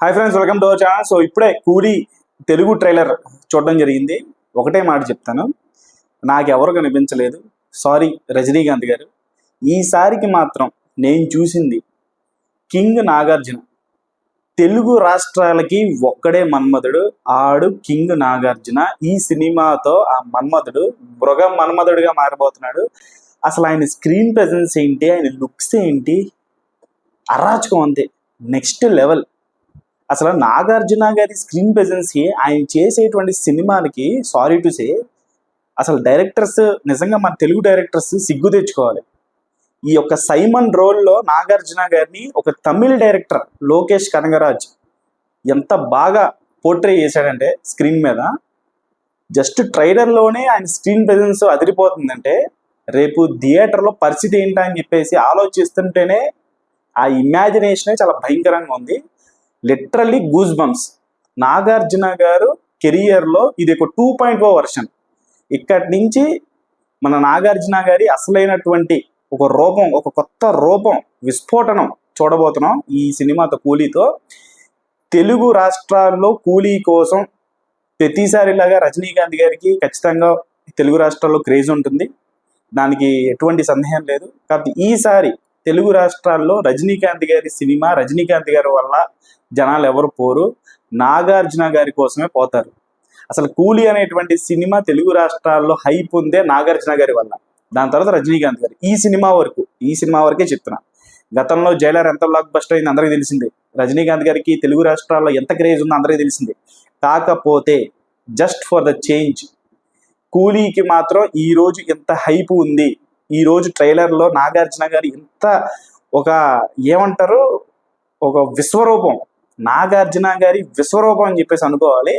Hi friends, welcome to our channel. So ఇప్పుడే కూలీ Telugu trailer చూడడం జరిగింది. ఒకటే మాట చెప్తాను, నాకెవరు కనిపించలేదు. సారీ రజనీకాంత్ గారు. ఈసారికి మాత్రం నేను చూసింది కింగ్ నాగార్జున. తెలుగు రాష్ట్రాలకి ఒక్కడే మన్మధుడు, ఆడు కింగ్ నాగార్జున. ఈ సినిమాతో ఆ మన్మధుడు మృగ మన్మధుడిగా మారిపోతున్నాడు. అసలు ఆయన స్క్రీన్ ప్రెజెన్స్ ఏంటి, ఆయన లుక్స్ ఏంటి, అరాచకం అంతే, నెక్స్ట్ లెవెల్. అసలు నాగార్జున గారి స్క్రీన్ ప్రెజెన్స్ ఆయన చేసేటువంటి సినిమాలకి సారీ టు సే అసలు డైరెక్టర్స్ నిజంగా మన తెలుగు డైరెక్టర్స్ సిగ్గు తెచ్చుకోవాలి. ఈ యొక్క సైమన్ రోల్లో నాగార్జున గారిని ఒక తమిళ డైరెక్టర్ లోకేష్ కనగరాజ్ ఎంత బాగా పోర్ట్రే చేశాడంటే స్క్రీన్ మీద, జస్ట్ ట్రైలర్లోనే ఆయన స్క్రీన్ ప్రెజెన్స్ అదిరిపోతుందంటే రేపు థియేటర్లో పరిస్థితి ఏంటా అని చెప్పేసి ఆలోచిస్తుంటేనే ఆ ఇమాజినేషనే చాలా భయంకరంగా ఉంది. Literally goose bumps. నాగార్జున గారు కెరియర్లో ఇది ఒక 2.0 వర్షన్. ఇక్కడి నుంచి మన నాగార్జున గారి అసలైనటువంటి ఒక రూపం, ఒక కొత్త రూపం, విస్ఫోటనం చూడబోతున్నాం ఈ సినిమాతో, కూలీతో. తెలుగు రాష్ట్రాల్లో కూలీ కోసం ప్రతిసారిలాగా రజనీకాంత్ గారికి ఖచ్చితంగా తెలుగు రాష్ట్రాల్లో క్రేజ్ ఉంటుంది, దానికి ఎటువంటి సందేహం లేదు. కాబట్టి ఈసారి తెలుగు రాష్ట్రాల్లో రజనీకాంత్ గారి సినిమా, రజనీకాంత్ గారి వల్ల జనాలు ఎవరు పోరు, నాగార్జున గారి కోసమే పోతారు. అసలు కూలీ అనేటువంటి సినిమా తెలుగు రాష్ట్రాల్లో హైప్ ఉందే నాగార్జున గారి వల్ల, దాని తర్వాత రజనీకాంత్ గారు. ఈ సినిమా వరకే చెప్తున్నా. గతంలో జైలర్ ఎంత బ్లాక్ బస్టర్ అయింది అందరికీ తెలిసిందే. రజనీకాంత్ గారికి తెలుగు రాష్ట్రాల్లో ఎంత క్రేజ్ ఉందో అందరికీ తెలిసిందే. కాకపోతే జస్ట్ ఫర్ ద చేంజ్ కూలీకి మాత్రం ఈరోజు ఎంత హైప్ ఉంది. ఈరోజు ట్రైలర్లో నాగార్జున గారు ఎంత ఒక ఏమంటారు, ఒక విశ్వరూపం, నాగార్జున గారి విశ్వరూపం అని చెప్పేసి అనుకోవాలి.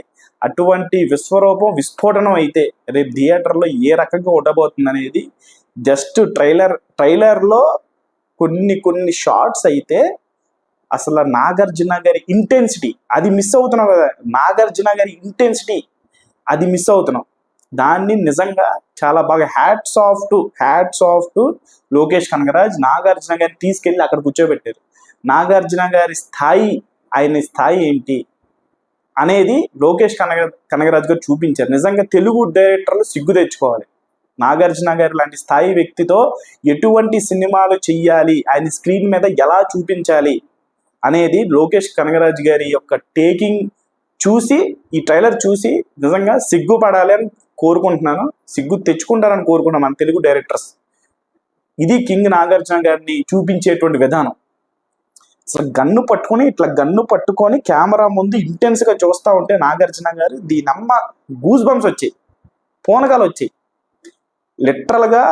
అటువంటి విశ్వరూపం విస్ఫోటనం అయితే రేపు థియేటర్లో ఏ రకంగా ఉండబోతుంది అనేది జస్ట్ ట్రైలర్లో కొన్ని షార్ట్స్ అయితే అసలు నాగార్జున గారి ఇంటెన్సిటీ అది మిస్ అవుతున్నాం కదా. నాగార్జున గారి ఇంటెన్సిటీ అది మిస్ అవుతున్నాం. దాన్ని నిజంగా చాలా బాగా hats off to Lokesh Kanagaraj. Nagarjuna గారిని తీసుకెళ్ళి అక్కడ కూర్చోబెట్టారు. నాగార్జున గారి స్థాయి, ఆయన స్థాయి ఏంటి అనేది లోకేష్ కనగరాజ్ గారు చూపించారు. నిజంగా తెలుగు డైరెక్టర్లు సిగ్గు తెచ్చుకోవాలి. నాగార్జున గారి లాంటి స్థాయి వ్యక్తితో ఎటువంటి సినిమాలు చెయ్యాలి, ఆయన స్క్రీన్ మీద ఎలా చూపించాలి అనేది లోకేష్ కనగరాజ్ గారి యొక్క టేకింగ్ చూసి, ఈ ట్రైలర్ చూసి నిజంగా సిగ్గుపడాలి అని కోరుకుంటున్నాను, సిగ్గు తెచ్చుకుంటారని కోరుకుంటున్నాను మన తెలుగు డైరెక్టర్స్. ఇది కింగ్ నాగార్జున గారిని చూపించేటువంటి విధానం. అసలు గన్ను పట్టుకొని కెమెరా ముందు ఇంటెన్స్గా చూస్తూ ఉంటే నాగార్జున గారు దీనమ్మ గూస్ బంప్స్ వచ్చాయి, పూనకాలు వచ్చాయి. లిటరల్గా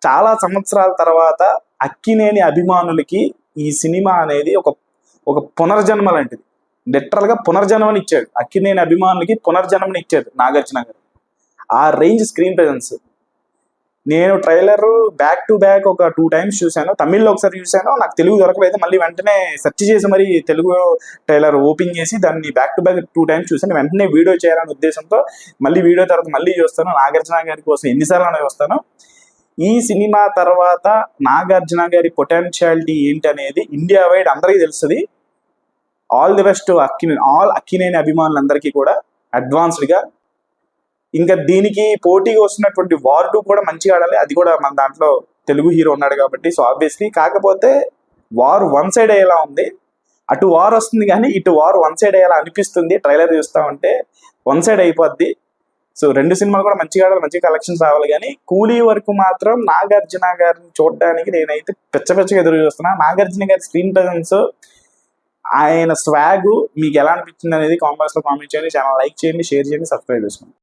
చాలా సంవత్సరాల తర్వాత అక్కినేని అభిమానులకి ఈ సినిమా అనేది ఒక పునర్జన్మ లాంటిది. లిటరల్గా పునర్జన్మని ఇచ్చాడు, అక్కినేని అభిమానులకి పునర్జన్మని ఇచ్చాడు నాగార్జున గారు. ఆ రేంజ్ స్క్రీన్ ప్రెజెన్స్. నేను ట్రైలర్ బ్యాక్ టు బ్యాక్ ఒక 2 times చూశాను. తమిళ్లో ఒకసారి చూశాను, నాకు తెలుగు దొరకలేదు. మళ్ళీ వెంటనే సెర్చ్ చేసి మరి తెలుగు ట్రైలర్ ఓపెన్ చేసి దాన్ని బ్యాక్ టు బ్యాక్ 2 times చూశాను. వెంటనే వీడియో చేయాలనే ఉద్దేశంతో మళ్ళీ వీడియో తర్వాత మళ్ళీ చూస్తాను. నాగార్జున గారి కోసం ఎన్నిసార్లు చూస్తాను. ఈ సినిమా తర్వాత నాగార్జున గారి పొటెన్షియాలిటీ ఏంటి అనేది ఇండియా వైడ్ అందరికీ తెలుస్తుంది. ఆల్ ది బెస్ట్ అక్కినేని అభిమానులందరికీ కూడా అడ్వాన్స్డ్గా. ఇంకా దీనికి పోటీగా వస్తున్నటువంటి వార్ 2 కూడా మంచిగా ఆడాలి. అది కూడా మన దాంట్లో తెలుగు హీరో ఉన్నాడు కాబట్టి సో ఆబ్వియస్లీ. కాకపోతే వార్ 1 side అయ్యేలా ఉంది. అటు వార్ వస్తుంది కానీ ఇటు వార్ 1 side అయ్యేలా అనిపిస్తుంది. ట్రైలర్ చూస్తూ ఉంటే 1 side అయిపోద్ది. సో 2 సినిమాలు కూడా మంచిగా ఆడాలి, మంచిగా కలెక్షన్స్ రావాలి. కానీ కూలీ వరకు మాత్రం నాగార్జున గారిని చూడడానికి నేనైతే పిచ్చగా ఎదురు చూస్తున్నా. నాగార్జున గారి స్క్రీన్ ప్రెజెన్స్, ఆయన స్వాగ్ మీకు ఎలా అనిపించింది అనేది కామెంట్స్లో కామెంట్ చేయండి. ఛానల్ లైక్ చేయండి, షేర్ చేయండి, సబ్స్క్రైబ్ చేసుకోండి.